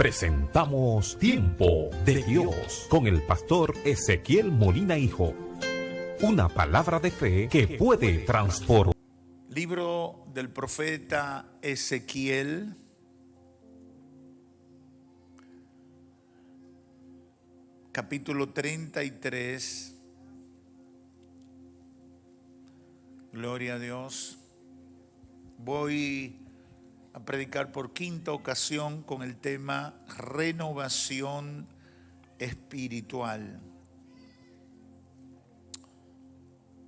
Presentamos Tiempo de Dios con el pastor Ezequiel Molina Hijo. Una palabra de fe que puede transformar. Libro del profeta Ezequiel, capítulo 33. Gloria a Dios. Voy a predicar por quinta ocasión con el tema renovación espiritual.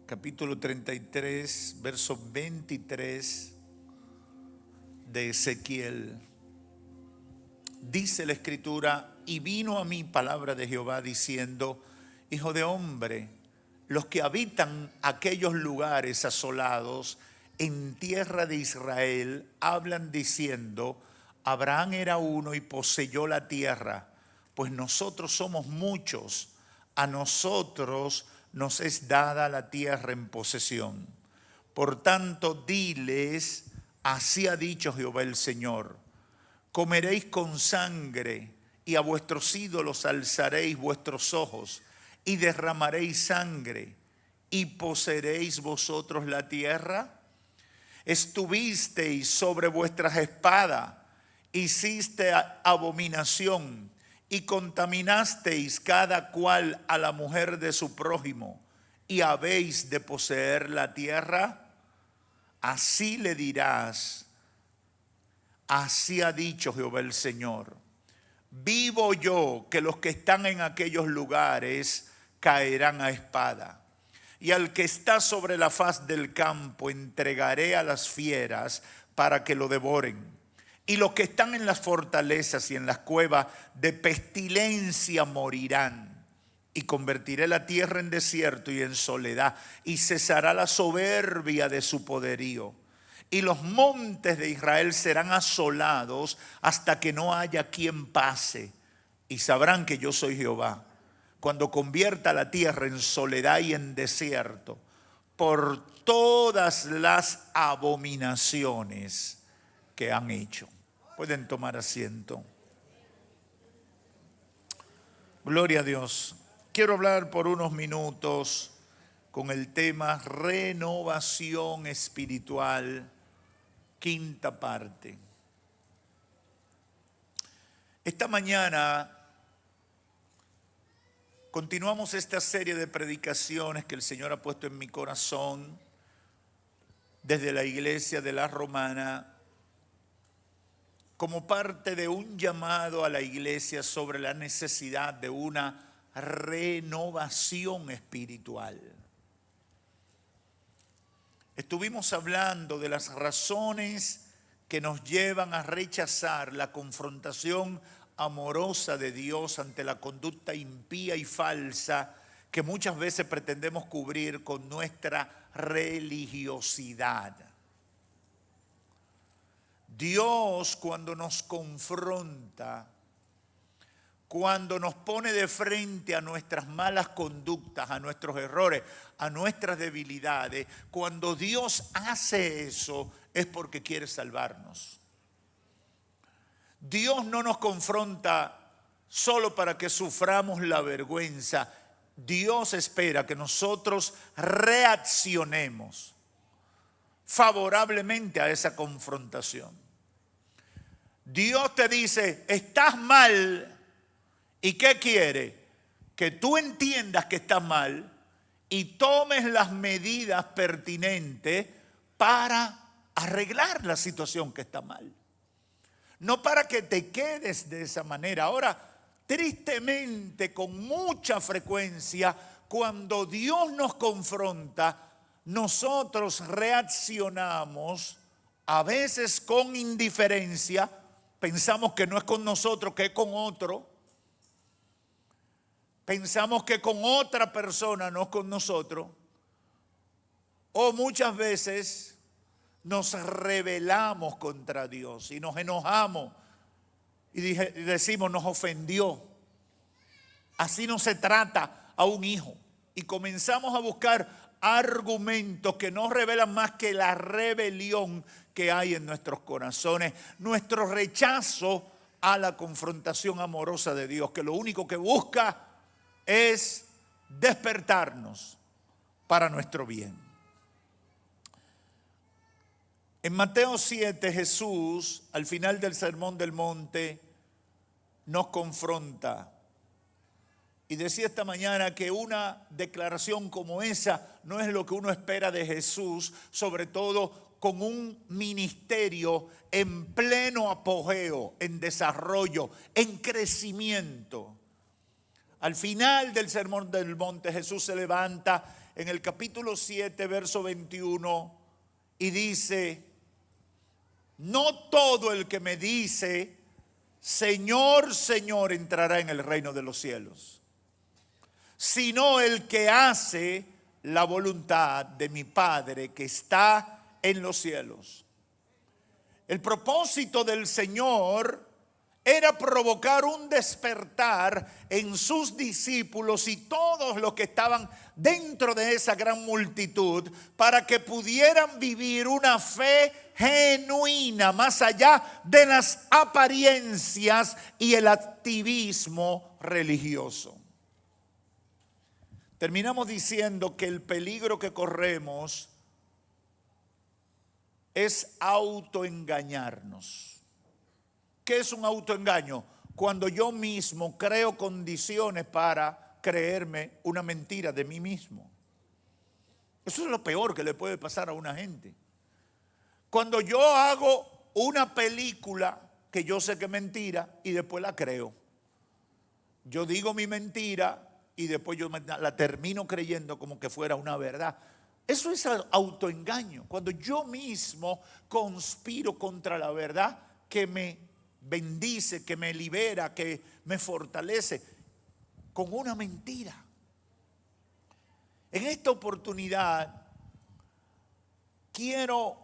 Capítulo 33, verso 23 de Ezequiel. Dice la Escritura: y vino a mí palabra de Jehová diciendo: Hijo de hombre, los que habitan aquellos lugares asolados en tierra de Israel hablan diciendo: Abraham era uno y poseyó la tierra, pues nosotros somos muchos, a nosotros nos es dada la tierra en posesión. Por tanto, diles: así ha dicho Jehová el Señor: comeréis con sangre, y a vuestros ídolos alzaréis vuestros ojos, y derramaréis sangre, y poseeréis vosotros la tierra. Estuvisteis sobre vuestras espadas, hiciste abominación, y contaminasteis cada cual a la mujer de su prójimo, y habéis de poseer la tierra. Así le dirás: así ha dicho Jehová el Señor: vivo yo que los que están en aquellos lugares caerán a espada, y al que está sobre la faz del campo entregaré a las fieras para que lo devoren. Y los que están en las fortalezas y en las cuevas de pestilencia morirán. Y convertiré la tierra en desierto y en soledad, y cesará la soberbia de su poderío. Y los montes de Israel serán asolados hasta que no haya quien pase. Y sabrán que yo soy Jehová, cuando convierta la tierra en soledad y en desierto, por todas las abominaciones que han hecho. Pueden tomar asiento. Gloria a Dios. Quiero hablar por unos minutos con el tema renovación espiritual, quinta parte. Esta mañana continuamos esta serie de predicaciones que el Señor ha puesto en mi corazón desde la iglesia de la Romana, como parte de un llamado a la iglesia sobre la necesidad de una renovación espiritual. Estuvimos hablando de las razones que nos llevan a rechazar la confrontación amorosa de Dios ante la conducta impía y falsa que muchas veces pretendemos cubrir con nuestra religiosidad. Dios, cuando nos confronta, cuando nos pone de frente a nuestras malas conductas, a nuestros errores, a nuestras debilidades, cuando Dios hace eso es porque quiere salvarnos. Dios no nos confronta solo para que suframos la vergüenza. Dios espera que nosotros reaccionemos favorablemente a esa confrontación. Dios te dice: estás mal. ¿Y qué quiere? Que tú entiendas que estás mal y tomes las medidas pertinentes para arreglar la situación que está mal. No para que te quedes de esa manera. Ahora, tristemente, con mucha frecuencia, cuando Dios nos confronta, nosotros reaccionamos a veces con indiferencia. Pensamos que no es con nosotros, que es con otro. Pensamos que con otra persona, no con nosotros. O muchas veces nos rebelamos contra Dios y nos enojamos y decimos: nos ofendió. Así no se trata a un hijo. Y comenzamos a buscar argumentos que no revelan más que la rebelión que hay en nuestros corazones, nuestro rechazo a la confrontación amorosa de Dios, que lo único que busca es despertarnos para nuestro bien. En Mateo 7, Jesús, al final del Sermón del Monte, nos confronta. Y decía esta mañana que una declaración como esa no es lo que uno espera de Jesús, sobre todo con un ministerio en pleno apogeo, en desarrollo, en crecimiento. Al final del Sermón del Monte, Jesús se levanta en el capítulo 7, verso 21, y dice: no todo el que me dice, Señor, Señor, entrará en el reino de los cielos, sino el que hace la voluntad de mi Padre que está en los cielos. El propósito del Señor era provocar un despertar en sus discípulos y todos los que estaban dentro de esa gran multitud, para que pudieran vivir una fe genuina, más allá de las apariencias y el activismo religioso. Terminamos diciendo que el peligro que corremos es autoengañarnos. ¿Qué es un autoengaño? Cuando yo mismo creo condiciones para creerme una mentira de mí mismo. Eso es lo peor que le puede pasar a una gente. Cuando yo hago una película que yo sé que es mentira y después la creo. Yo digo mi mentira y después yo la termino creyendo como que fuera una verdad. Eso es autoengaño. Cuando yo mismo conspiro contra la verdad que me bendice, que me libera, que me fortalece, con una mentira. En esta oportunidad quiero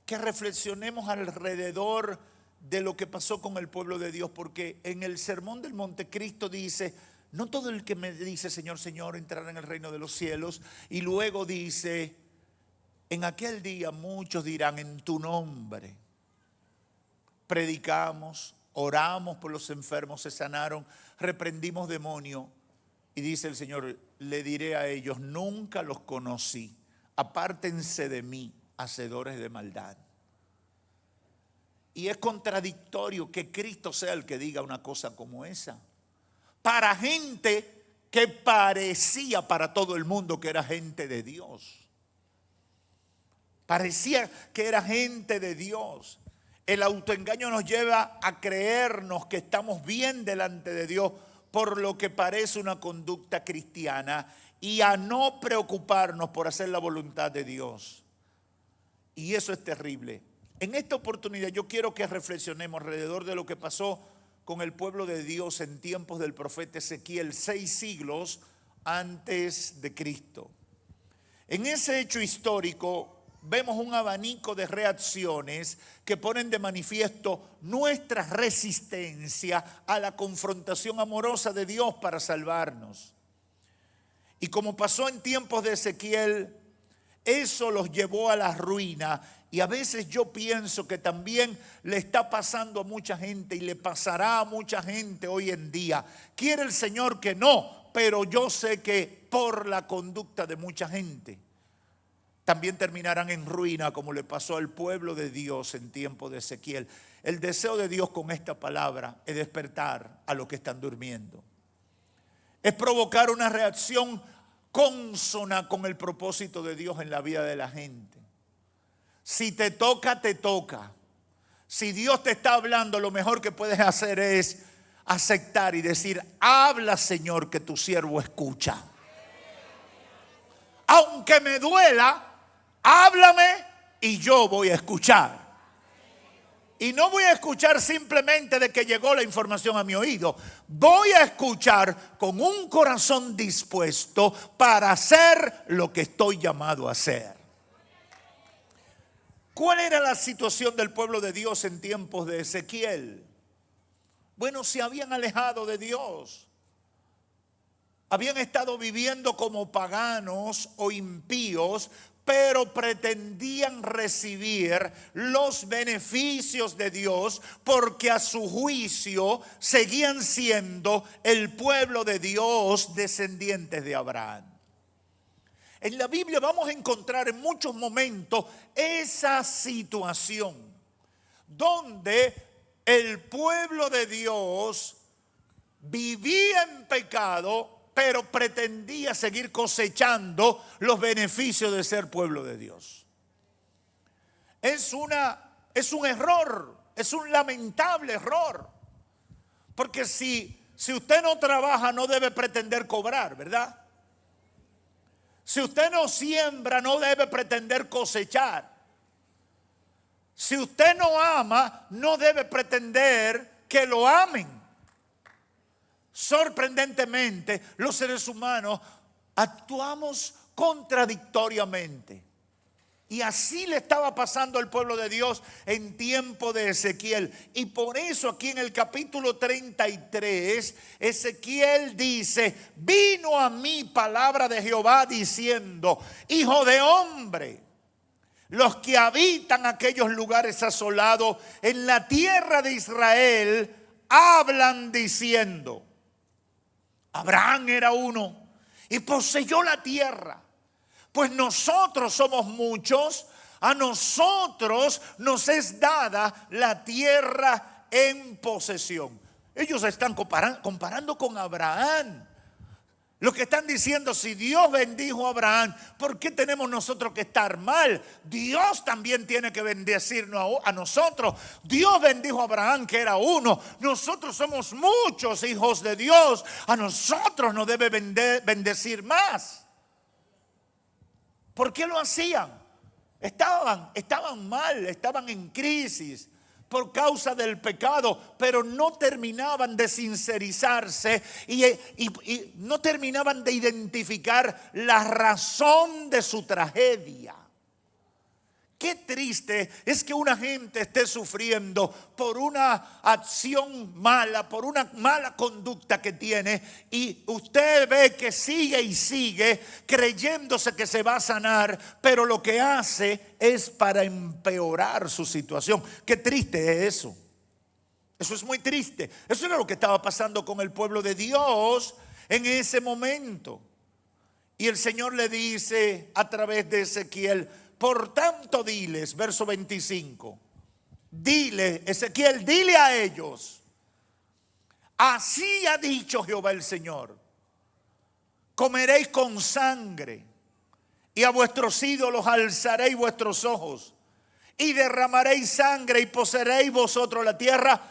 que reflexionemos alrededor de lo que pasó con el pueblo de Dios, porque en el Sermón del Monte Cristo dice: no todo el que me dice Señor, Señor entrará en el reino de los cielos. Y luego dice: en aquel día muchos dirán, en tu nombre predicamos, oramos por los enfermos, se sanaron, reprendimos demonios. Y dice el Señor: le diré a ellos, nunca los conocí, apártense de mí, hacedores de maldad. Y es contradictorio que Cristo sea el que diga una cosa como esa, para gente que parecía para todo el mundo que era gente de Dios. Parecía que era gente de Dios. El autoengaño nos lleva a creernos que estamos bien delante de Dios por lo que parece una conducta cristiana y a no preocuparnos por hacer la voluntad de Dios. Y eso es terrible. En esta oportunidad yo quiero que reflexionemos alrededor de lo que pasó con el pueblo de Dios en tiempos del profeta Ezequiel, 6 siglos antes de Cristo. En ese hecho histórico vemos un abanico de reacciones que ponen de manifiesto nuestra resistencia a la confrontación amorosa de Dios para salvarnos. Y como pasó en tiempos de Ezequiel, eso los llevó a la ruina. Y a veces yo pienso que también le está pasando a mucha gente y le pasará a mucha gente hoy en día. Quiere el Señor que no, pero yo sé que por la conducta de mucha gente también terminarán en ruina, como le pasó al pueblo de Dios en tiempo de Ezequiel. El deseo de Dios con esta palabra es despertar a los que están durmiendo. Es provocar una reacción consona con el propósito de Dios en la vida de la gente. Si te toca, te toca. Si Dios te está hablando, lo mejor que puedes hacer es aceptar y decir: habla, Señor, que tu siervo escucha. Aunque me duela, háblame y yo voy a escuchar. Y no voy a escuchar simplemente de que llegó la información a mi oído. Voy a escuchar con un corazón dispuesto para hacer lo que estoy llamado a hacer. ¿Cuál era la situación del pueblo de Dios en tiempos de Ezequiel? Bueno, se habían alejado de Dios. Habían estado viviendo como paganos o impíos, pero pretendían recibir los beneficios de Dios porque a su juicio seguían siendo el pueblo de Dios, descendientes de Abraham. En la Biblia vamos a encontrar en muchos momentos esa situación donde el pueblo de Dios vivía en pecado, pero pretendía seguir cosechando los beneficios de ser pueblo de Dios. Es un error, es un lamentable error. Porque si usted no trabaja, no debe pretender cobrar, ¿verdad? Si usted no siembra, no debe pretender cosechar. Si usted no ama, no debe pretender que lo amen. Sorprendentemente, los seres humanos actuamos contradictoriamente. Y así le estaba pasando al pueblo de Dios en tiempo de Ezequiel. Y por eso aquí en el capítulo 33, Ezequiel dice: vino a mí palabra de Jehová diciendo: hijo de hombre, los que habitan aquellos lugares asolados en la tierra de Israel hablan diciendo: Abraham era uno y poseyó la tierra. Pues nosotros somos muchos, a nosotros nos es dada la tierra en posesión. Ellos están comparando con Abraham. Lo que están diciendo: si Dios bendijo a Abraham, ¿por qué tenemos nosotros que estar mal? Dios también tiene que bendecirnos a nosotros. Dios bendijo a Abraham, que era uno. Nosotros somos muchos hijos de Dios. A nosotros nos debe bendecir más. ¿Por qué lo hacían? Estaban mal, estaban en crisis por causa del pecado, pero no terminaban de sincerizarse y no terminaban de identificar la razón de su tragedia. Qué triste es que una gente esté sufriendo por una acción mala, por una mala conducta que tiene, y usted ve que sigue y sigue creyéndose que se va a sanar, pero lo que hace es para empeorar su situación. Qué triste es eso. Eso es muy triste. Eso era lo que estaba pasando con el pueblo de Dios en ese momento. Y el Señor le dice a través de Ezequiel: por tanto diles, verso 25, dile, Ezequiel, dile a ellos: así ha dicho Jehová el Señor, comeréis con sangre, y a vuestros ídolos alzaréis vuestros ojos, y derramaréis sangre, y poseeréis vosotros la tierra.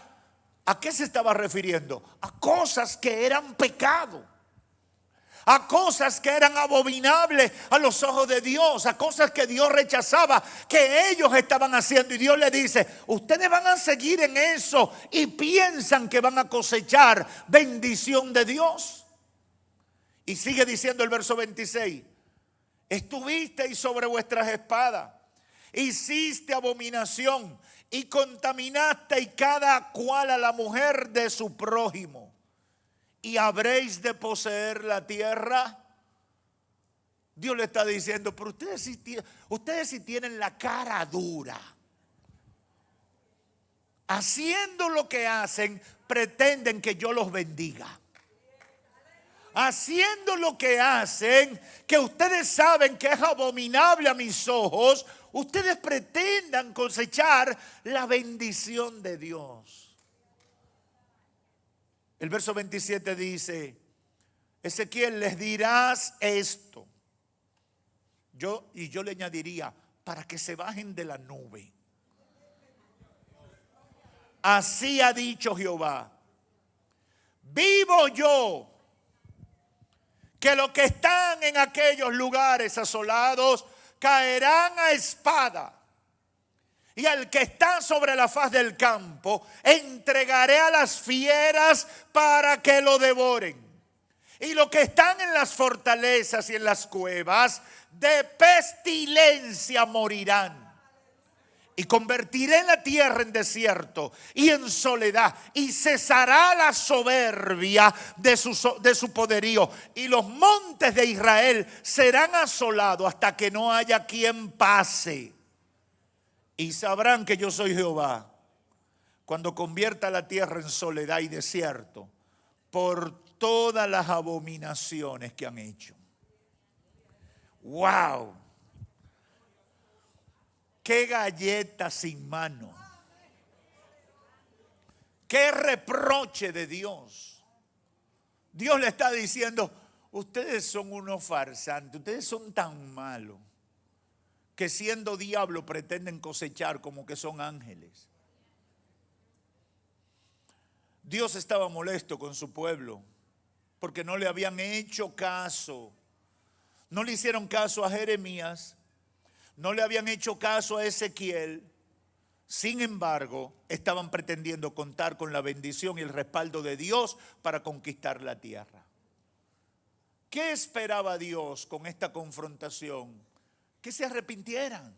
¿A qué se estaba refiriendo? A cosas que eran pecado, a cosas que eran abominables a los ojos de Dios, a cosas que Dios rechazaba, que ellos estaban haciendo. Y Dios le dice: ustedes van a seguir en eso y piensan que van a cosechar bendición de Dios. Y sigue diciendo el verso 26: estuvisteis sobre vuestras espadas, hiciste abominación y contaminasteis cada cual a la mujer de su prójimo. ¿Y habréis de poseer la tierra? Dios le está diciendo: pero ustedes sí tienen la cara dura. Haciendo lo que hacen, pretenden que yo los bendiga. Haciendo lo que hacen, que ustedes saben que es abominable a mis ojos, ustedes pretendan cosechar la bendición de Dios. El verso 27 dice: Ezequiel, les dirás esto. Yo le añadiría: para que se bajen de la nube. Así ha dicho Jehová: vivo yo, que los que están en aquellos lugares asolados caerán a espada. Y al que está sobre la faz del campo entregaré a las fieras para que lo devoren. Y los que están en las fortalezas y en las cuevas de pestilencia morirán. Y convertiré la tierra en desierto y en soledad, y cesará la soberbia de su poderío, y los montes de Israel serán asolados hasta que no haya quien pase. Y sabrán que yo soy Jehová cuando convierta la tierra en soledad y desierto por todas las abominaciones que han hecho. ¡Wow! ¡Qué galleta sin mano! ¡Qué reproche de Dios! Dios le está diciendo, ustedes son unos farsantes, ustedes son tan malos que siendo diablo pretenden cosechar como que son ángeles. Dios estaba molesto con su pueblo porque no le habían hecho caso. No le hicieron caso a Jeremías. No le habían hecho caso a Ezequiel. Sin embargo, estaban pretendiendo contar con la bendición y el respaldo de Dios para conquistar la tierra. ¿Qué esperaba Dios con esta confrontación? Que se arrepintieran.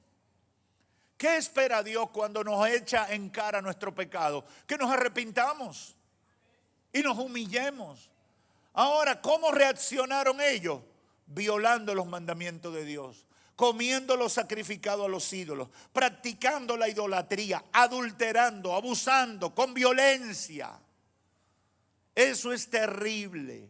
¿Qué espera Dios cuando nos echa en cara nuestro pecado? Que nos arrepintamos y nos humillemos. Ahora, ¿cómo reaccionaron ellos? Violando los mandamientos de Dios, comiendo lo sacrificado a los ídolos, practicando la idolatría, adulterando, abusando, con violencia. Eso es terrible.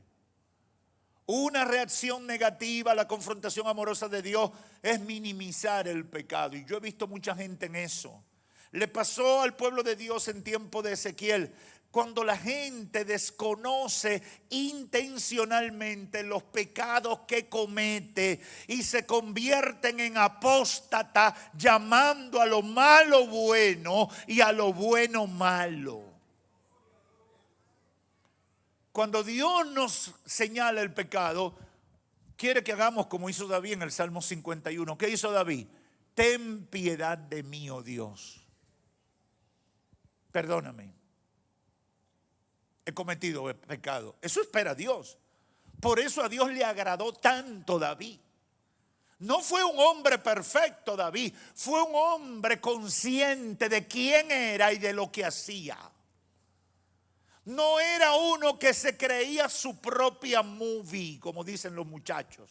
Una reacción negativa a la confrontación amorosa de Dios es minimizar el pecado. Y yo he visto mucha gente en eso. Le pasó al pueblo de Dios en tiempo de Ezequiel, cuando la gente desconoce intencionalmente los pecados que comete y se convierten en apóstata, llamando a lo malo bueno y a lo bueno malo. Cuando Dios nos señala el pecado, quiere que hagamos como hizo David en el Salmo 51. ¿Qué hizo David? Ten piedad de mí, oh Dios. Perdóname. He cometido pecado. Eso espera Dios. Por eso a Dios le agradó tanto David. No fue un hombre perfecto David, fue un hombre consciente de quién era y de lo que hacía. No era uno que se creía su propia movie, como dicen los muchachos.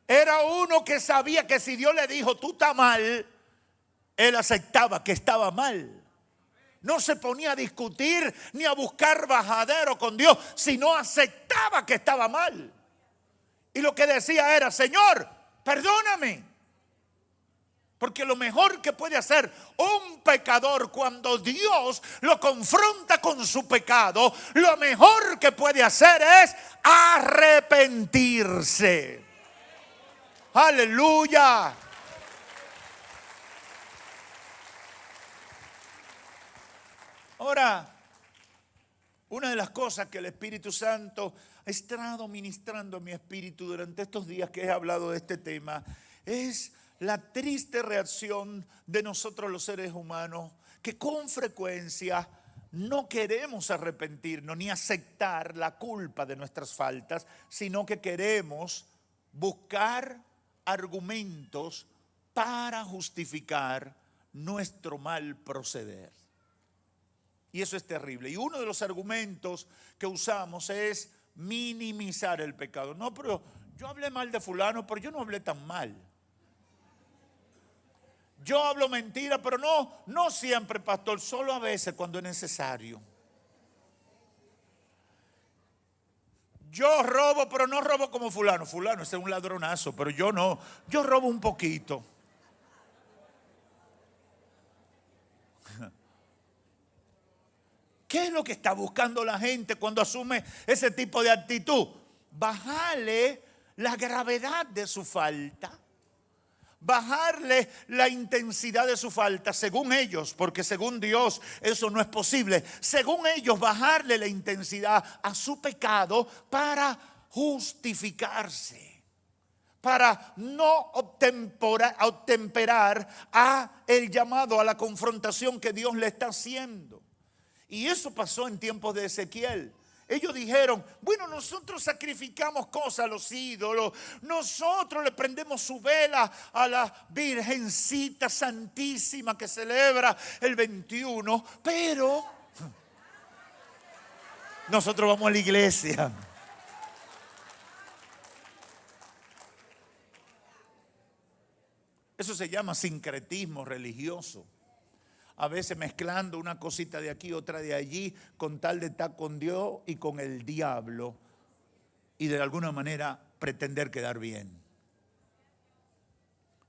Era uno que sabía que si Dios le dijo, tú estás mal, él aceptaba que estaba mal. No se ponía a discutir ni a buscar bajadero con Dios, sino aceptaba que estaba mal. Y lo que decía era, Señor, perdóname. Porque lo mejor que puede hacer un pecador cuando Dios lo confronta con su pecado, lo mejor que puede hacer es arrepentirse. Aleluya. Ahora, una de las cosas que el Espíritu Santo ha estado ministrando en mi espíritu durante estos días que he hablado de este tema es la triste reacción de nosotros los seres humanos que con frecuencia no queremos arrepentirnos ni aceptar la culpa de nuestras faltas, sino que queremos buscar argumentos para justificar nuestro mal proceder. Y eso es terrible. Y uno de los argumentos que usamos es minimizar el pecado. No, pero yo hablé mal de fulano, pero yo no hablé tan mal. Yo hablo mentira, pero no siempre, pastor, solo a veces cuando es necesario. Yo robo, pero no robo como fulano. Fulano ese es un ladronazo, pero yo no. Yo robo un poquito. ¿Qué es lo que está buscando la gente cuando asume ese tipo de actitud? Bajarle la gravedad de su falta. Bajarle la intensidad de su falta, según ellos, porque según Dios eso no es posible. Según ellos, bajarle la intensidad a su pecado para justificarse, para no obtemperar a el llamado, a la confrontación que Dios le está haciendo. Y eso pasó en tiempos de Ezequiel. Ellos dijeron, bueno, nosotros sacrificamos cosas a los ídolos, nosotros le prendemos su vela a la Virgencita Santísima que celebra el 21, pero nosotros vamos a la iglesia. Eso se llama sincretismo religioso. A veces mezclando una cosita de aquí, otra de allí, con tal de estar con Dios y con el diablo, y de alguna manera pretender quedar bien.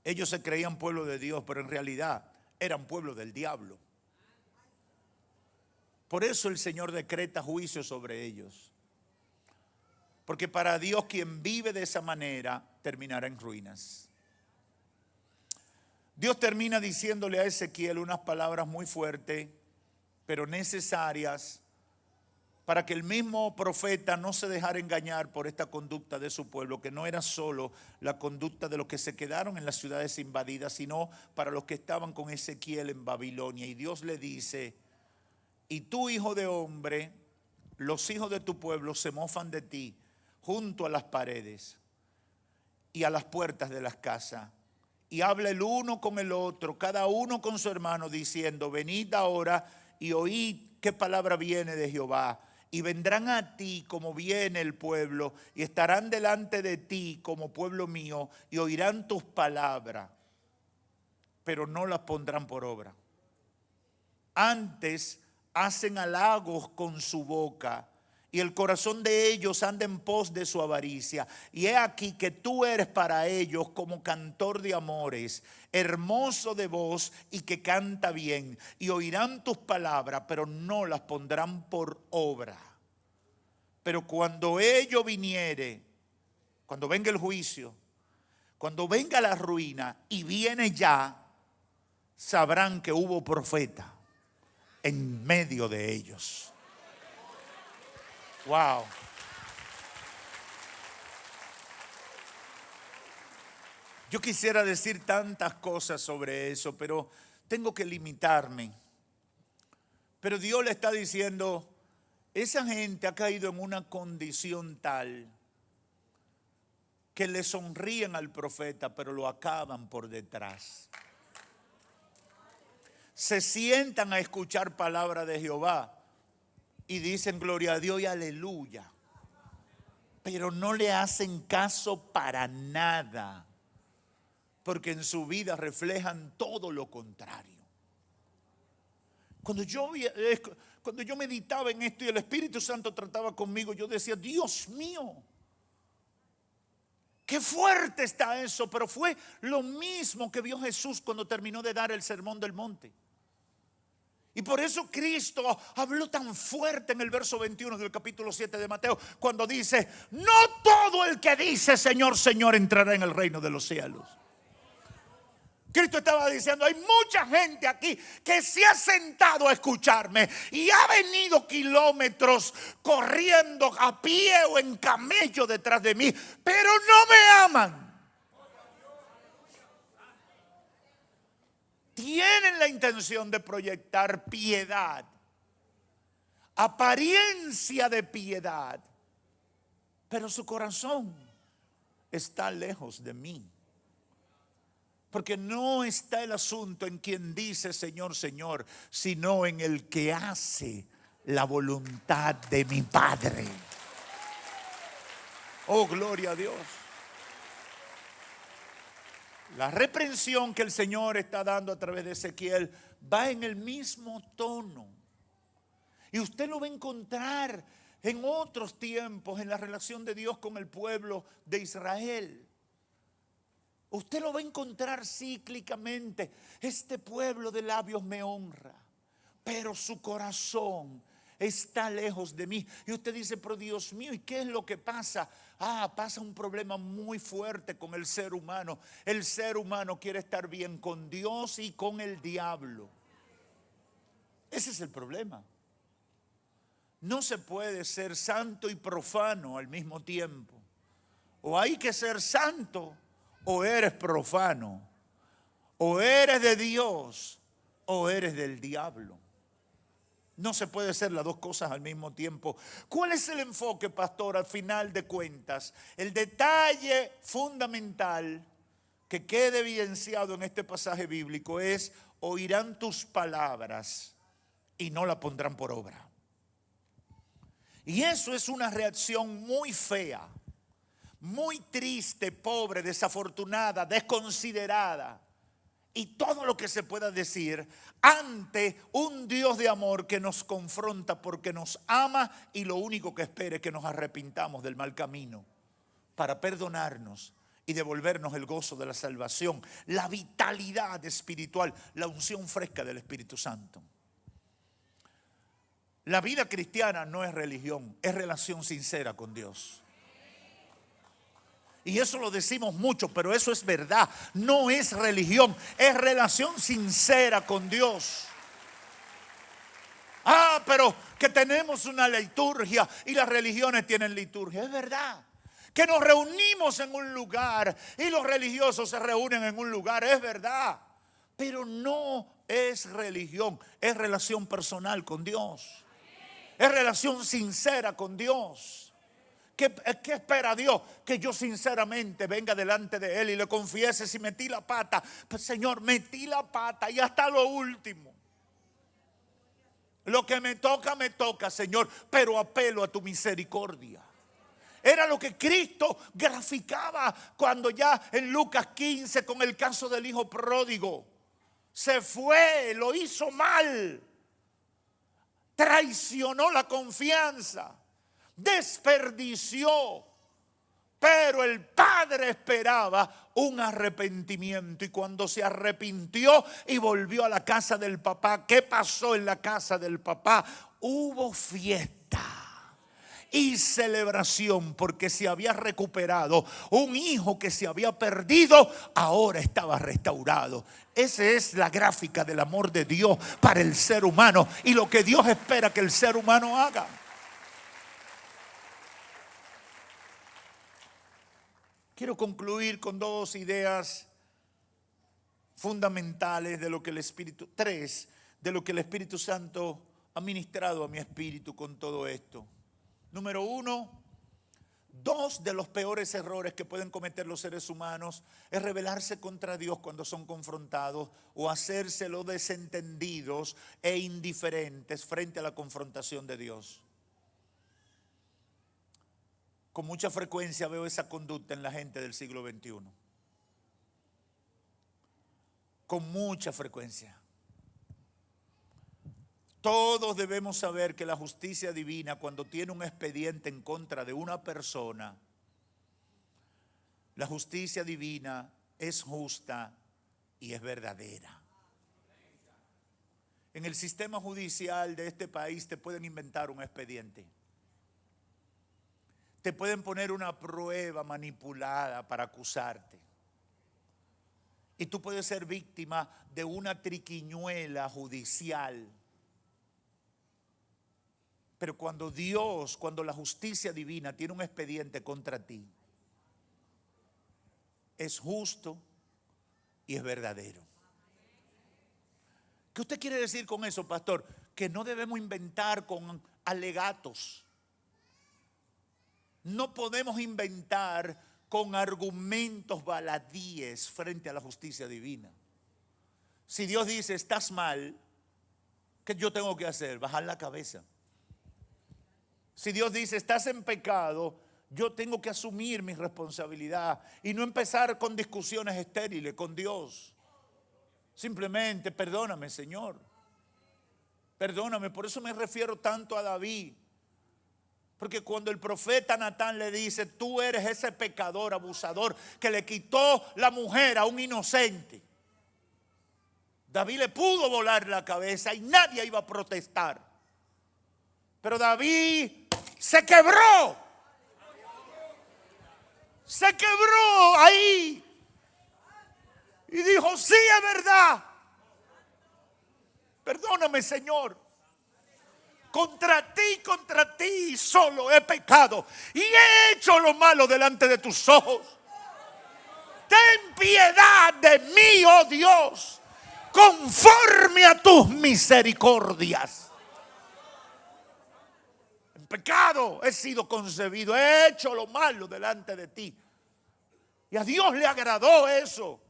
Ellos se creían pueblo de Dios, pero en realidad eran pueblo del diablo. Por eso el Señor decreta juicio sobre ellos. Porque para Dios, quien vive de esa manera terminará en ruinas. Dios termina diciéndole a Ezequiel unas palabras muy fuertes, pero necesarias, para que el mismo profeta no se dejara engañar por esta conducta de su pueblo, que no era solo la conducta de los que se quedaron en las ciudades invadidas, sino para los que estaban con Ezequiel en Babilonia. Y Dios le dice, y tú, hijo de hombre, los hijos de tu pueblo se mofan de ti junto a las paredes y a las puertas de las casas. Y habla el uno con el otro, cada uno con su hermano, diciendo, venid ahora y oíd qué palabra viene de Jehová. Y vendrán a ti como viene el pueblo, y estarán delante de ti como pueblo mío, y oirán tus palabras, pero no las pondrán por obra. Antes hacen halagos con su boca, y el corazón de ellos anda en pos de su avaricia. Y he aquí que tú eres para ellos como cantor de amores, hermoso de voz y que canta bien. Y oirán tus palabras, pero no las pondrán por obra. Pero cuando ello viniere, cuando venga el juicio, cuando venga la ruina y viene ya, sabrán que hubo profeta en medio de ellos. Wow. Yo quisiera decir tantas cosas sobre eso, pero tengo que limitarme. Pero Dios le está diciendo, esa gente ha caído en una condición tal que le sonríen al profeta, pero lo acaban por detrás. Se sientan a escuchar palabra de Jehová y dicen gloria a Dios y aleluya, pero no le hacen caso para nada, porque en su vida reflejan todo lo contrario. Cuando yo meditaba en esto y el Espíritu Santo trataba conmigo, yo decía, Dios mío, qué fuerte está eso. Pero fue lo mismo que vio Jesús cuando terminó de dar el sermón del monte. Y por eso Cristo habló tan fuerte en el verso 21 del capítulo 7 de Mateo, cuando dice, no todo el que dice Señor, Señor entrará en el reino de los cielos. Cristo estaba diciendo, hay mucha gente aquí que se ha sentado a escucharme y ha venido kilómetros corriendo a pie o en camello detrás de mí, pero no me aman. Tienen la intención de proyectar piedad, apariencia de piedad, pero su corazón está lejos de mí. Porque no está el asunto en quien dice Señor, Señor, sino en el que hace la voluntad de mi Padre. Oh, gloria a Dios. La reprensión que el Señor está dando a través de Ezequiel va en el mismo tono. Y usted lo va a encontrar en otros tiempos en la relación de Dios con el pueblo de Israel. Usted lo va a encontrar cíclicamente. Este pueblo de labios me honra, pero su corazón está lejos de mí. Y usted dice, pero Dios mío, ¿y qué es lo que pasa? Pasa un problema muy fuerte con el ser humano. El ser humano quiere estar bien con Dios y con el diablo. Ese es el problema. No se puede ser santo y profano al mismo tiempo. O hay que ser santo o eres profano. O eres de Dios o eres del diablo. No se puede hacer las dos cosas al mismo tiempo. ¿Cuál es el enfoque, pastor, al final de cuentas? El detalle fundamental que quede evidenciado en este pasaje bíblico es: oirán tus palabras y no la pondrán por obra. Y eso es una reacción muy fea, muy triste, pobre, desafortunada, desconsiderada, y todo lo que se pueda decir ante un Dios de amor que nos confronta porque nos ama y lo único que espera es que nos arrepintamos del mal camino para perdonarnos y devolvernos el gozo de la salvación, la vitalidad espiritual, la unción fresca del Espíritu Santo. La vida cristiana no es religión, es relación sincera con Dios. Y eso lo decimos mucho, pero eso es verdad. No es religión, es relación sincera con Dios. Pero que tenemos una liturgia y las religiones tienen liturgia. Es verdad. Que nos reunimos en un lugar y los religiosos se reúnen en un lugar. Es verdad. Pero no es religión, es relación personal con Dios. Es relación sincera con Dios. ¿Qué espera Dios? Que yo sinceramente venga delante de Él y le confiese si metí la pata. Pues Señor, metí la pata y hasta lo último. Lo que me toca, Señor, pero apelo a tu misericordia. Era lo que Cristo graficaba cuando ya en Lucas 15 con el caso del hijo pródigo. Se fue, lo hizo mal. Traicionó la confianza. Desperdició, pero el padre esperaba un arrepentimiento, y cuando se arrepintió y volvió a la casa del papá, ¿qué pasó en la casa del papá? Hubo fiesta y celebración porque se había recuperado un hijo que se había perdido, ahora estaba restaurado. Esa es la gráfica del amor de Dios para el ser humano y lo que Dios espera que el ser humano haga. Quiero concluir con dos ideas fundamentales de lo que el Espíritu, tres, de lo que el Espíritu Santo ha ministrado a mi espíritu con todo esto. Número uno, dos de los peores errores que pueden cometer los seres humanos es rebelarse contra Dios cuando son confrontados o hacérselo desentendidos e indiferentes frente a la confrontación de Dios. Con mucha frecuencia veo esa conducta en la gente del siglo XXI. Con mucha frecuencia. Todos debemos saber que la justicia divina, cuando tiene un expediente en contra de una persona, la justicia divina es justa y es verdadera. En el sistema judicial de este país te pueden inventar un expediente. Te pueden poner una prueba manipulada para acusarte. Y tú puedes ser víctima de una triquiñuela judicial. Pero cuando Dios, cuando la justicia divina tiene un expediente contra ti, es justo y es verdadero. ¿Qué usted quiere decir con eso, pastor? Que no debemos inventar con alegatos. No podemos inventar con argumentos baladíes frente a la justicia divina. Si Dios dice, estás mal, ¿qué yo tengo que hacer? Bajar la cabeza. Si Dios dice, estás en pecado, yo tengo que asumir mi responsabilidad y no empezar con discusiones estériles con Dios. Simplemente, perdóname, Señor. Perdóname, por eso me refiero tanto a David. Porque cuando el profeta Natán le dice, tú eres ese pecador, abusador, que le quitó la mujer a un inocente, David le pudo volar la cabeza y nadie iba a protestar. Pero David se quebró. Se quebró ahí. Y dijo, sí, es verdad. Perdóname, Señor. Contra ti solo he pecado y he hecho lo malo delante de tus ojos. Ten piedad de mí, oh Dios, conforme a tus misericordias. pecado he sido concebido, he hecho lo malo delante de ti. Y a Dios le agradó eso.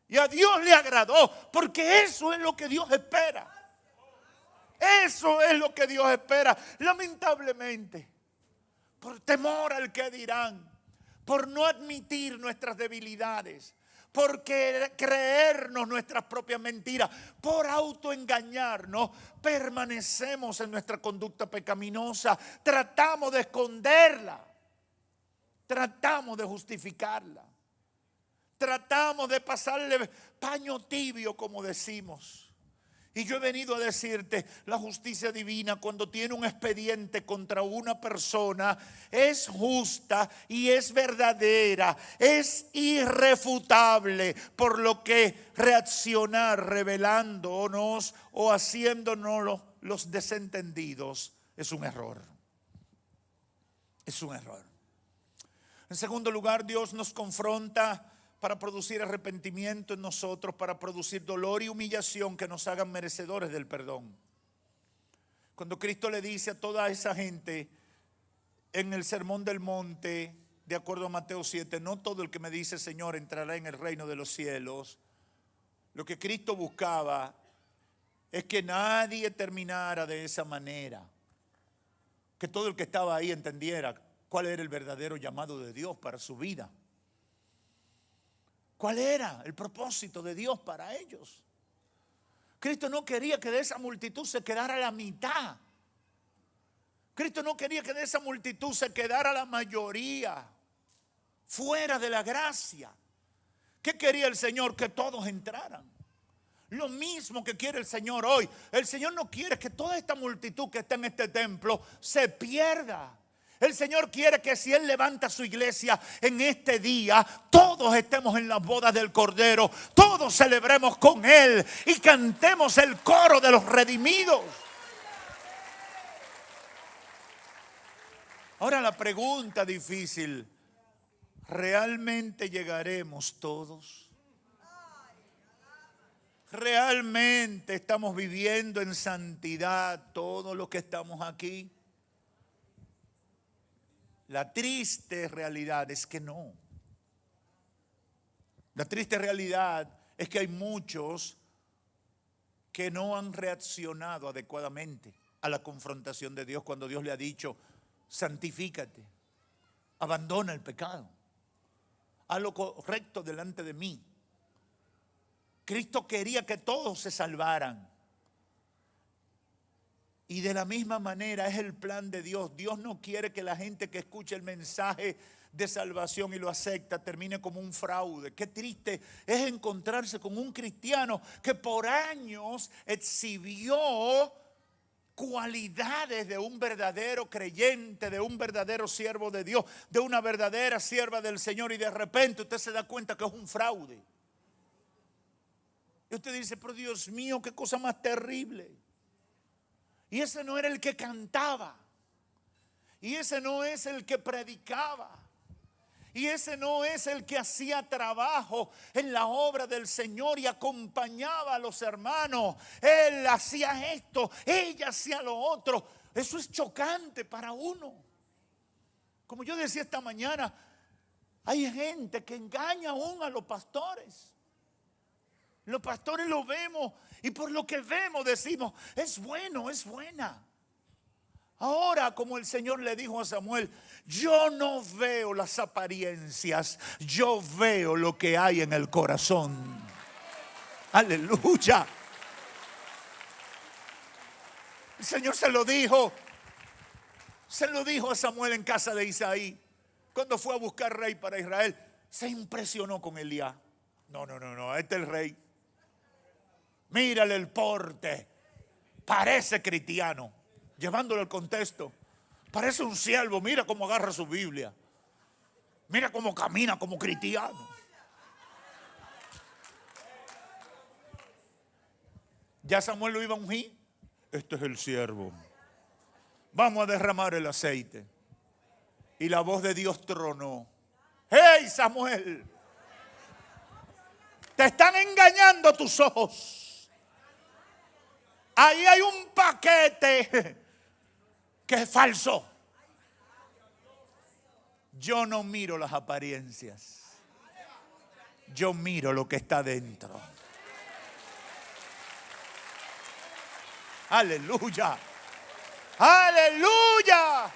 Y a Dios le agradó, porque eso es lo que Dios espera. Eso es lo que Dios espera. Lamentablemente, por temor al que dirán, por no admitir nuestras debilidades, por creernos nuestras propias mentiras, por autoengañarnos, permanecemos en nuestra conducta pecaminosa. Tratamos de esconderla, tratamos de justificarla, tratamos de pasarle paño tibio, como decimos. Y yo he venido a decirte, la justicia divina, cuando tiene un expediente contra una persona, es justa y es verdadera, es irrefutable, por lo que reaccionar revelándonos o haciéndonos los desentendidos es un error. Es un error. En segundo lugar, Dios nos confronta para producir arrepentimiento en nosotros, para producir dolor y humillación que nos hagan merecedores del perdón. Cuando Cristo le dice a toda esa gente en el Sermón del Monte, de acuerdo a Mateo 7, no todo el que me dice Señor entrará en el reino de los cielos. Lo que Cristo buscaba es que nadie terminara de esa manera, que todo el que estaba ahí entendiera cuál era el verdadero llamado de Dios para su vida. ¿Cuál era el propósito de Dios para ellos? Cristo no quería que de esa multitud se quedara la mitad. Cristo no quería que de esa multitud se quedara la mayoría fuera de la gracia. ¿Qué quería el Señor? Que todos entraran. Lo mismo que quiere el Señor hoy. El Señor no quiere que toda esta multitud que está en este templo se pierda. El Señor quiere que si Él levanta su iglesia en este día, todos estemos en las bodas del Cordero, todos celebremos con Él y cantemos el coro de los redimidos. Ahora la pregunta difícil, ¿realmente llegaremos todos? ¿Realmente estamos viviendo en santidad todos los que estamos aquí? La triste realidad es que no. La triste realidad es que hay muchos que no han reaccionado adecuadamente a la confrontación de Dios cuando Dios le ha dicho, santifícate, abandona el pecado, haz lo correcto delante de mí. Cristo quería que todos se salvaran. Y de la misma manera es el plan de Dios. Dios no quiere que la gente que escuche el mensaje de salvación y lo acepta termine como un fraude. Qué triste es encontrarse con un cristiano que por años exhibió cualidades de un verdadero creyente, de un verdadero siervo de Dios, de una verdadera sierva del Señor, y de repente usted se da cuenta que es un fraude. Y usted dice, pero Dios mío, qué cosa más terrible. Y ese no era el que cantaba. Y ese no es el que predicaba. Y ese no es el que hacía trabajo en la obra del Señor y acompañaba a los hermanos. Él hacía esto, ella hacía lo otro. Eso es chocante para uno. Como yo decía esta mañana, hay gente que engaña aún a los pastores. Los pastores lo vemos y por lo que vemos decimos, es bueno, es buena. Ahora, como el Señor le dijo a Samuel, yo no veo las apariencias, yo veo lo que hay en el corazón. Aleluya. El Señor se lo dijo a Samuel en casa de Isaí, cuando fue a buscar rey para Israel. Se impresionó con Elías. No, este es el rey. Mírale el porte, parece cristiano, llevándolo al contexto. Parece un siervo, mira cómo agarra su Biblia. Mira cómo camina como cristiano. Ya Samuel lo iba a ungir. Este es el siervo. Vamos a derramar el aceite. Y la voz de Dios tronó. ¡Hey, Samuel! Te están engañando tus ojos. Ahí hay un paquete que es falso. Yo no miro las apariencias. Yo miro lo que está dentro. Aleluya. Aleluya.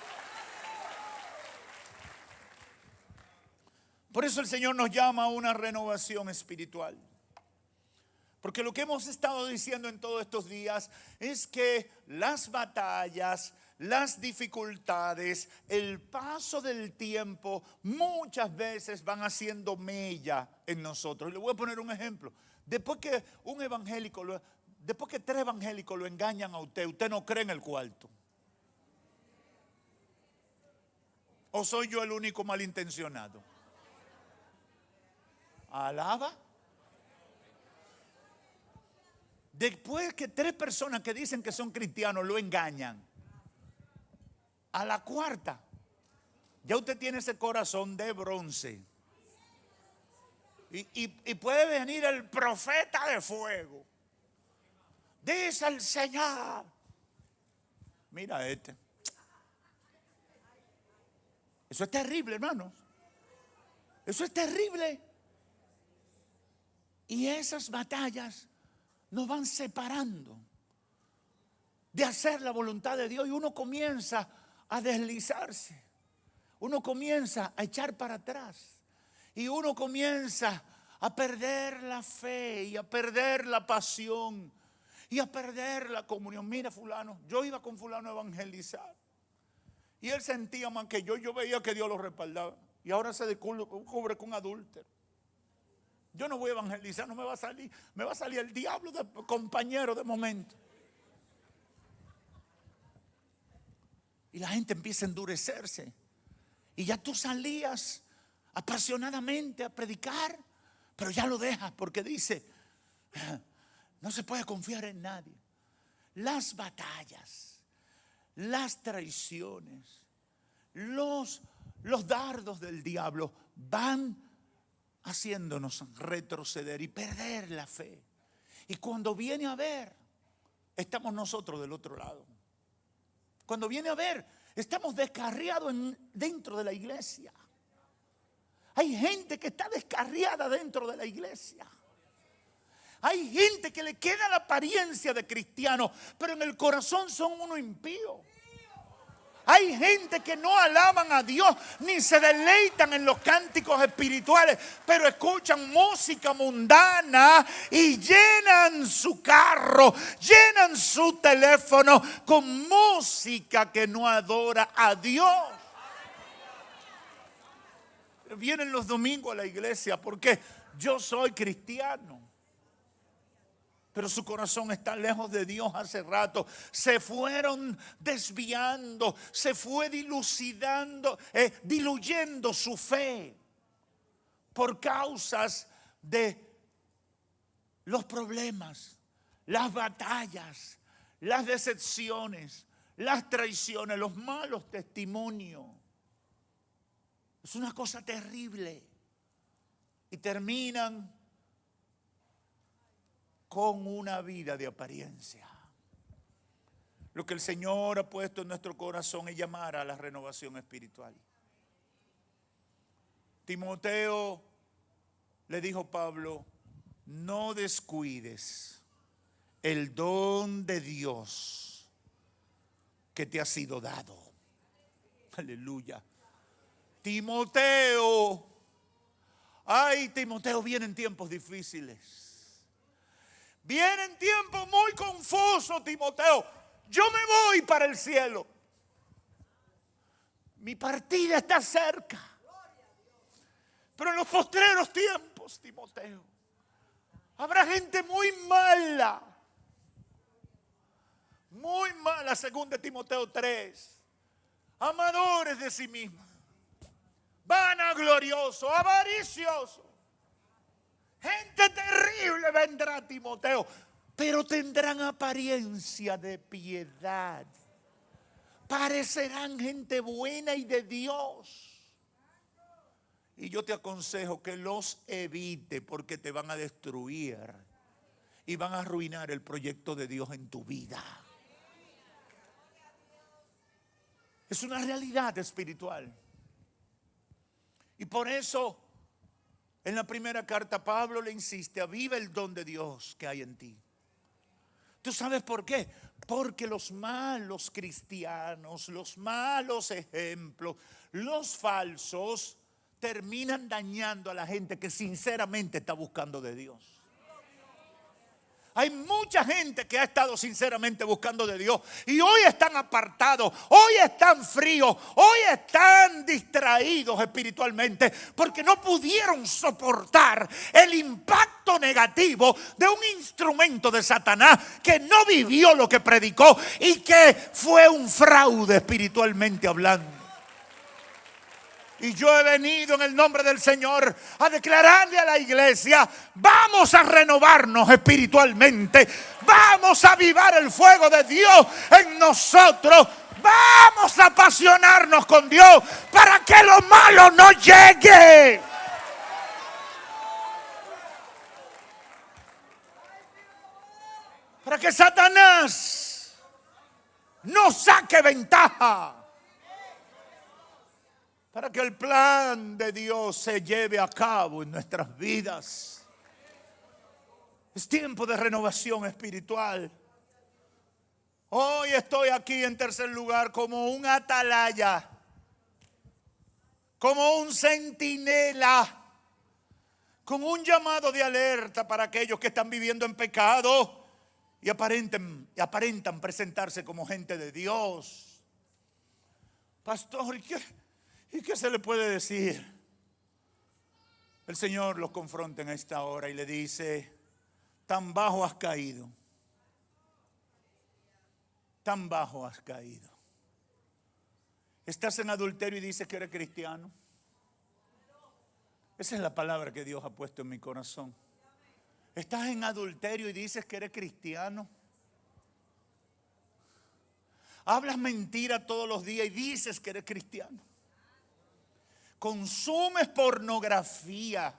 Por eso el Señor nos llama a una renovación espiritual. Porque lo que hemos estado diciendo en todos estos días es que las batallas, las dificultades, el paso del tiempo muchas veces van haciendo mella en nosotros. Y le voy a poner un ejemplo. Después que tres evangélicos lo engañan a usted, usted no cree en el cuarto. ¿O soy yo el único malintencionado? Alaba. Después que tres personas que dicen que son cristianos lo engañan, a la cuarta, ya usted tiene ese corazón de bronce. Y puede venir el profeta de fuego. Dice el Señor. Mira este. Eso es terrible, hermanos. Eso es terrible. Y esas batallas nos van separando de hacer la voluntad de Dios. Y uno comienza a deslizarse. Uno comienza a echar para atrás. Y uno comienza a perder la fe y a perder la pasión y a perder la comunión. Mira fulano, yo iba con fulano a evangelizar. Y él sentía más que yo veía que Dios lo respaldaba. Y ahora se descubre con adúltero. Yo no voy a evangelizar, no me va a salir el diablo de compañero de momento. Y la gente empieza a endurecerse. Y ya tú salías apasionadamente a predicar, pero ya lo dejas porque dice, no se puede confiar en nadie. Las batallas, las traiciones, los dardos del diablo van haciéndonos retroceder y perder la fe. Y cuando viene a ver, estamos nosotros del otro lado. Cuando viene a ver, estamos descarriados dentro de la iglesia. Hay gente que está descarriada dentro de la iglesia. Hay gente que le queda la apariencia de cristiano, pero en el corazón son unos impíos. Hay gente que no alaban a Dios ni se deleitan en los cánticos espirituales, pero escuchan música mundana y llenan su carro, llenan su teléfono con música que no adora a Dios. Vienen los domingos a la iglesia porque yo soy cristiano. Pero su corazón está lejos de Dios hace rato. Se fueron desviando, se fue diluyendo su fe por causas de los problemas, las batallas, las decepciones, las traiciones, los malos testimonios. Es una cosa terrible. Y terminan con una vida de apariencia. Lo que el Señor ha puesto en nuestro corazón es llamar a la renovación espiritual. Timoteo le dijo Pablo, no descuides el don de Dios que te ha sido dado. Aleluya. Timoteo, Timoteo, vienen tiempos difíciles. Vienen tiempos muy confusos, Timoteo. Yo me voy para el cielo. Mi partida está cerca. Pero en los postreros tiempos, Timoteo, habrá gente muy mala. Muy mala, según de Timoteo 3. Amadores de sí mismos. Vanagloriosos, avariciosos. Gente terrible vendrá, Timoteo, pero tendrán apariencia de piedad. Parecerán gente buena y de Dios. Y yo te aconsejo que los evite porque te van a destruir y van a arruinar el proyecto de Dios en tu vida. Es una realidad espiritual. Y por eso en la primera carta Pablo le insiste: aviva el don de Dios que hay en ti. ¿Tú sabes por qué? Porque los malos cristianos, los malos ejemplos, los falsos, terminan dañando a la gente que sinceramente está buscando de Dios. Hay mucha gente que ha estado sinceramente buscando de Dios y hoy están apartados, hoy están fríos, hoy están distraídos espiritualmente porque no pudieron soportar el impacto negativo de un instrumento de Satanás que no vivió lo que predicó y que fue un fraude espiritualmente hablando. Y yo he venido en el nombre del Señor a declararle a la iglesia: vamos a renovarnos espiritualmente, vamos a avivar el fuego de Dios en nosotros, vamos a apasionarnos con Dios para que lo malo no llegue. Para que Satanás no saque ventaja. Para que el plan de Dios se lleve a cabo en nuestras vidas. Es tiempo de renovación espiritual. Hoy estoy aquí en tercer lugar como un atalaya, como un centinela, con un llamado de alerta para aquellos que están viviendo en pecado y aparentan presentarse como gente de Dios. Pastor, ¿y qué se le puede decir? El Señor los confronta en esta hora y le dice: tan bajo has caído. Tan bajo has caído. Estás en adulterio y dices que eres cristiano. Esa es la palabra que Dios ha puesto en mi corazón. Estás en adulterio y dices que eres cristiano. Hablas mentira todos los días y dices que eres cristiano. Consumes pornografía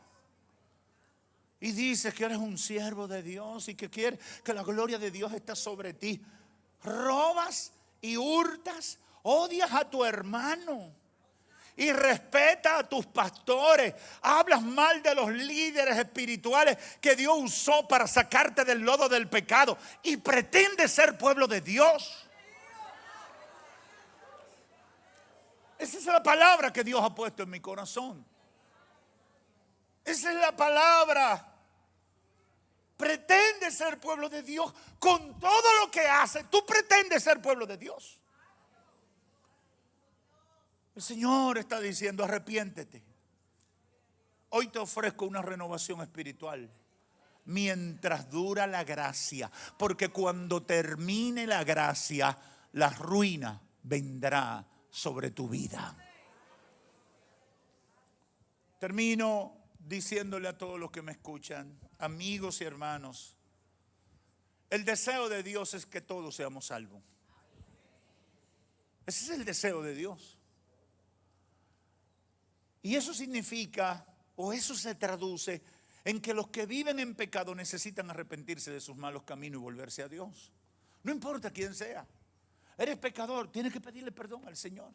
y dices que eres un siervo de Dios y que quieres que la gloria de Dios esté sobre ti. Robas y hurtas, odias a tu hermano y respeta a tus pastores. Hablas mal de los líderes espirituales que Dios usó para sacarte del lodo del pecado y pretendes ser pueblo de Dios. Esa es la palabra que Dios ha puesto en mi corazón. Esa es la palabra. Pretende ser pueblo de Dios con todo lo que hace. Tú pretendes ser pueblo de Dios. El Señor está diciendo: arrepiéntete. Hoy te ofrezco una renovación espiritual mientras dura la gracia, porque cuando termine la gracia, la ruina vendrá sobre tu vida. Termino diciéndole a todos los que me escuchan, amigos y hermanos, el deseo de Dios es que todos seamos salvos. Ese es el deseo de Dios. Y eso significa, o eso se traduce en que los que viven en pecado necesitan arrepentirse de sus malos caminos y volverse a Dios. No importa quién sea. Eres pecador, tienes que pedirle perdón al Señor.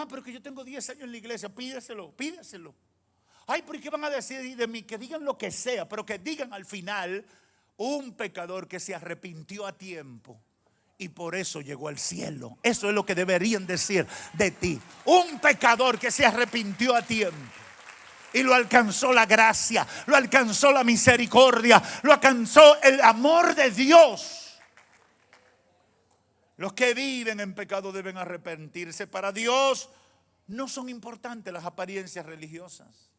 Pero que yo tengo 10 años en la iglesia, pídeselo. Ay, pero ¿qué van a decir de mí? Que digan lo que sea, pero que digan al final: un pecador que se arrepintió a tiempo y por eso llegó al cielo. Eso es lo que deberían decir de ti. Un pecador que se arrepintió a tiempo y lo alcanzó la gracia, lo alcanzó la misericordia, lo alcanzó el amor de Dios. Los que viven en pecado deben arrepentirse. Para Dios no son importantes las apariencias religiosas.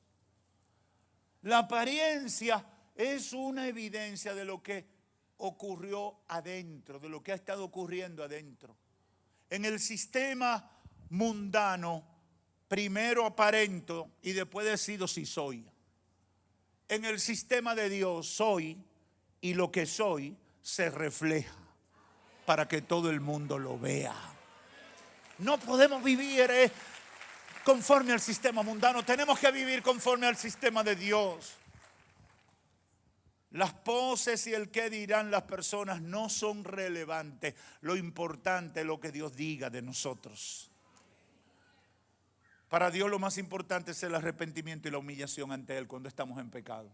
La apariencia es una evidencia de lo que ocurrió adentro, de lo que ha estado ocurriendo adentro. En el sistema mundano, primero aparento y después decido si soy. En el sistema de Dios soy y lo que soy se refleja para que todo el mundo lo vea. No podemos vivir conforme al sistema mundano, tenemos que vivir conforme al sistema de Dios. Las poses y el qué dirán las personas no son relevantes. Lo importante es lo que Dios diga de nosotros. Para Dios lo más importante es el arrepentimiento y la humillación ante Él cuando estamos en pecado.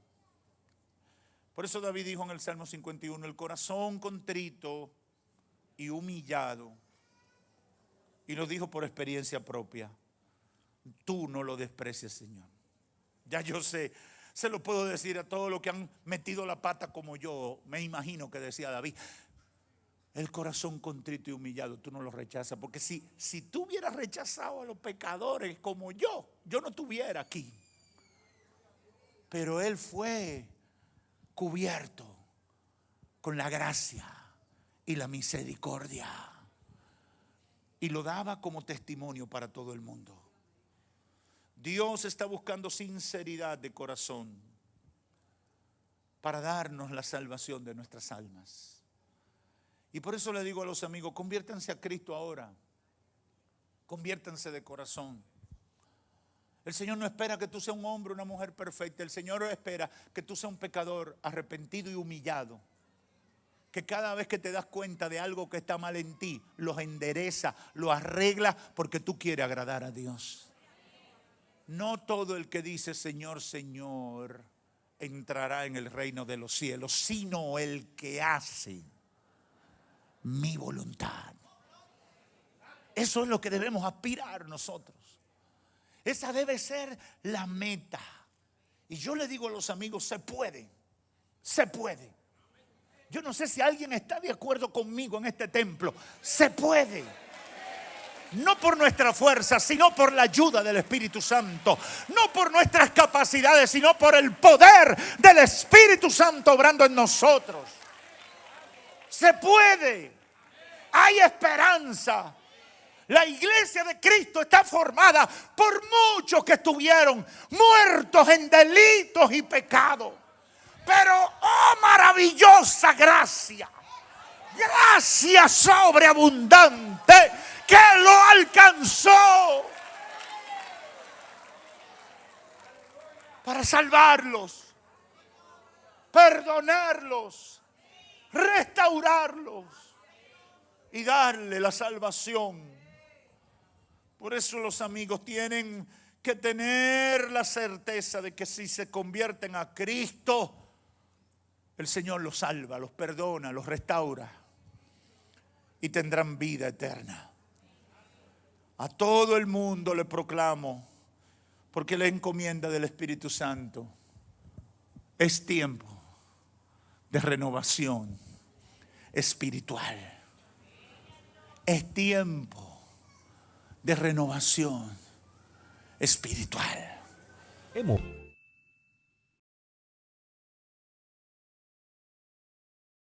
Por eso David dijo en el Salmo 51, el corazón contrito y humillado. Y lo dijo por experiencia propia. Tú no lo desprecias, Señor. Ya yo sé, se lo puedo decir a todos los que han metido la pata como yo. Me imagino que decía David. El corazón contrito y humillado, tú no lo rechazas. Porque si tú hubieras rechazado a los pecadores como yo no estuviera aquí. Pero Él fue cubierto con la gracia y la misericordia. Y lo daba como testimonio para todo el mundo. Dios está buscando sinceridad de corazón para darnos la salvación de nuestras almas. Y por eso le digo a los amigos, conviértanse a Cristo ahora. Conviértanse de corazón. El Señor no espera que tú seas un hombre o una mujer perfecta. El Señor espera que tú seas un pecador arrepentido y humillado. Que cada vez que te das cuenta de algo que está mal en ti, lo endereza, lo arregla porque tú quieres agradar a Dios. No todo el que dice Señor, Señor entrará en el reino de los cielos, sino el que hace mi voluntad. Eso es lo que debemos aspirar nosotros. Esa debe ser la meta. Y yo le digo a los amigos, se puede. Se puede. Yo no sé si alguien está de acuerdo conmigo en este templo. Se puede. No por nuestra fuerza, sino por la ayuda del Espíritu Santo. No por nuestras capacidades, sino por el poder del Espíritu Santo obrando en nosotros. Se puede. Hay esperanza. La iglesia de Cristo está formada por muchos que estuvieron muertos en delitos y pecados. Pero, oh maravillosa gracia, gracia sobreabundante que lo alcanzó para salvarlos, perdonarlos, restaurarlos y darle la salvación. Por eso los amigos tienen que tener la certeza de que si se convierten a Cristo, el Señor los salva, los perdona, los restaura y tendrán vida eterna. A todo el mundo le proclamo, porque la encomienda del Espíritu Santo es tiempo de renovación espiritual. Es tiempo de renovación espiritual.